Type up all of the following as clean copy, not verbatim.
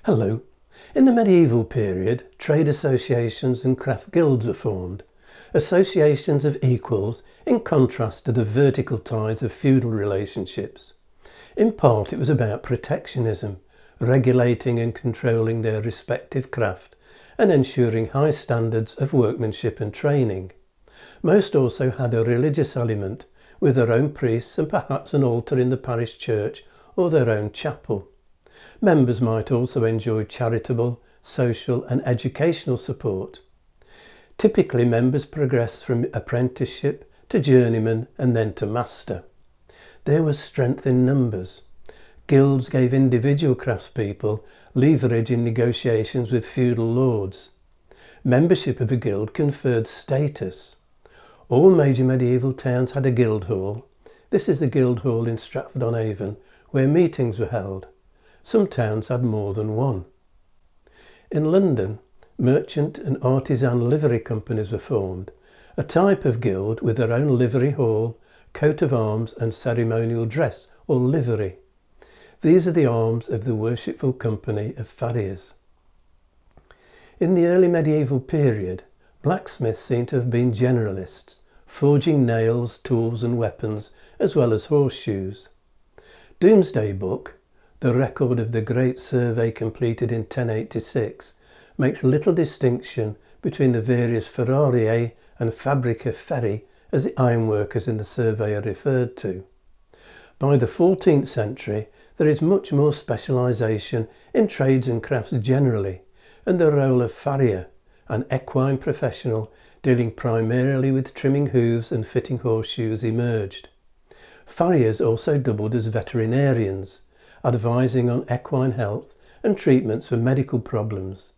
Hello. In the medieval period, trade associations and craft guilds were formed, associations of equals in contrast to the vertical ties of feudal relationships. In part it was about protectionism, regulating and controlling their respective craft and ensuring high standards of workmanship and training. Most also had a religious element, with their own priests and perhaps an altar in the parish church or their own chapel. Members might also enjoy charitable, social and educational support. Typically, members progressed from apprenticeship to journeyman and then to master. There was strength in numbers. Guilds gave individual craftspeople leverage in negotiations with feudal lords. Membership of a guild conferred status. All major medieval towns had a guild hall. This is the guild hall in Stratford-on-Avon, where meetings were held. Some towns had more than one. In London, merchant and artisan livery companies were formed, a type of guild with their own livery hall, coat of arms and ceremonial dress or livery. These are the arms of the worshipful company of farriers. In the early medieval period, blacksmiths seem to have been generalists, forging nails, tools and weapons, as well as horseshoes. Domesday Book, the record of the Great Survey completed in 1086, makes little distinction between the various ferrariae and fabrica ferri as the ironworkers in the survey are referred to. By the 14th century, there is much more specialisation in trades and crafts generally, and the role of farrier, an equine professional dealing primarily with trimming hooves and fitting horseshoes, emerged. Farriers also doubled as veterinarians, advising on equine health and treatments for medical problems.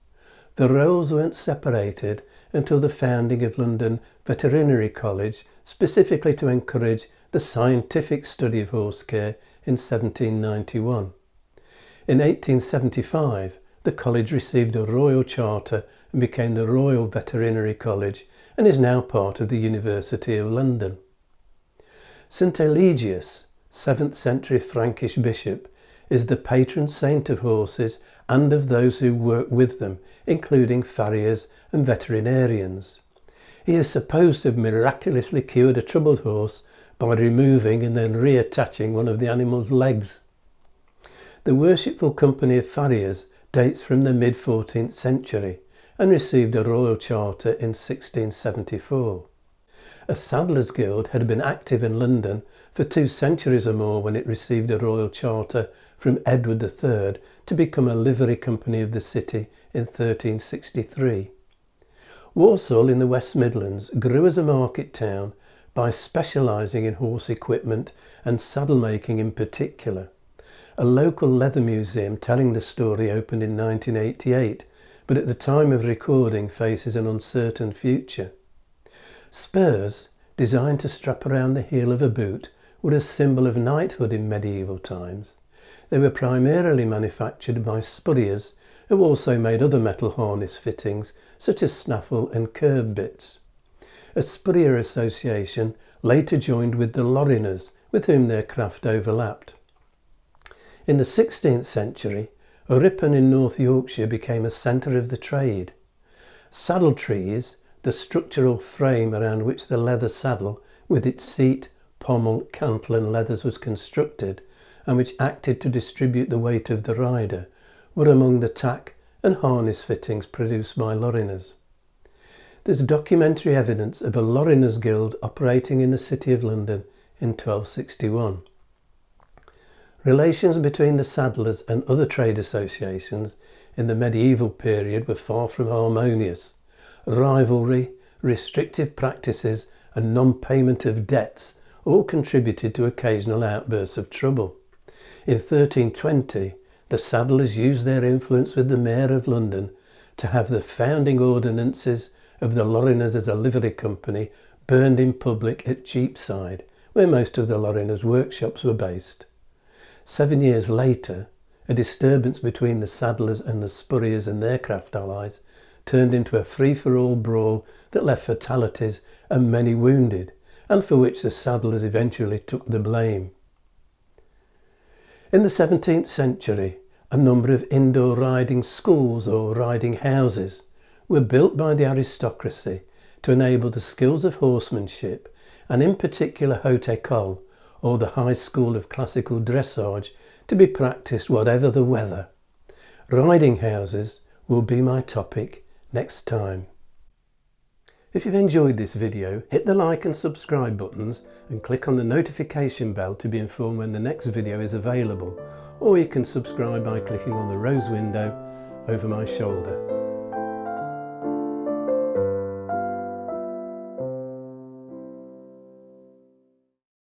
The roles weren't separated until the founding of London Veterinary College, specifically to encourage the scientific study of horse care in 1791. In 1875, the college received a royal charter and became the Royal Veterinary College and is now part of the University of London. St Eligius, 7th century Frankish bishop, is the patron saint of horses and of those who work with them, including farriers and veterinarians. He is supposed to have miraculously cured a troubled horse by removing and then reattaching one of the animal's legs. The worshipful company of farriers dates from the mid-14th century and received a royal charter in 1674. A saddlers' guild had been active in London for 2 centuries or more when it received a royal charter from Edward III to become a livery company of the city in 1363. Walsall in the West Midlands grew as a market town by specialising in horse equipment and saddle making in particular. A local leather museum telling the story opened in 1988, but at the time of recording faces an uncertain future. Spurs, designed to strap around the heel of a boot, were a symbol of knighthood in medieval times. They were primarily manufactured by spurriers, who also made other metal harness fittings such as snaffle and curb bits. A spurrier association later joined with the Lorriners, with whom their craft overlapped. In the 16th century, Ripon in North Yorkshire became a centre of the trade. Saddle trees, the structural frame around which the leather saddle, with its seat, pommel, cantle and leathers was constructed, and which acted to distribute the weight of the rider, were among the tack and harness fittings produced by Lorriners. There's documentary evidence of a Lorriners Guild operating in the City of London in 1261. Relations between the saddlers and other trade associations in the medieval period were far from harmonious. Rivalry, restrictive practices and non-payment of debts all contributed to occasional outbursts of trouble. In 1320, the saddlers used their influence with the Mayor of London to have the founding ordinances of the Lorriners as a livery company burned in public at Cheapside, where most of the Lorriners' workshops were based. 7 years later, a disturbance between the saddlers and the spurriers and their craft allies turned into a free-for-all brawl that left fatalities and many wounded, and for which the saddlers eventually took the blame. In the 17th century, A number of indoor riding schools or riding houses were built by the aristocracy to enable the skills of horsemanship, and in particular haute école, or the high school of classical dressage, to be practiced whatever the weather. Riding houses will be my topic next time. If you've enjoyed this video, hit the like and subscribe buttons and click on the notification bell to be informed when the next video is available, or you can subscribe by clicking on the rose window over my shoulder.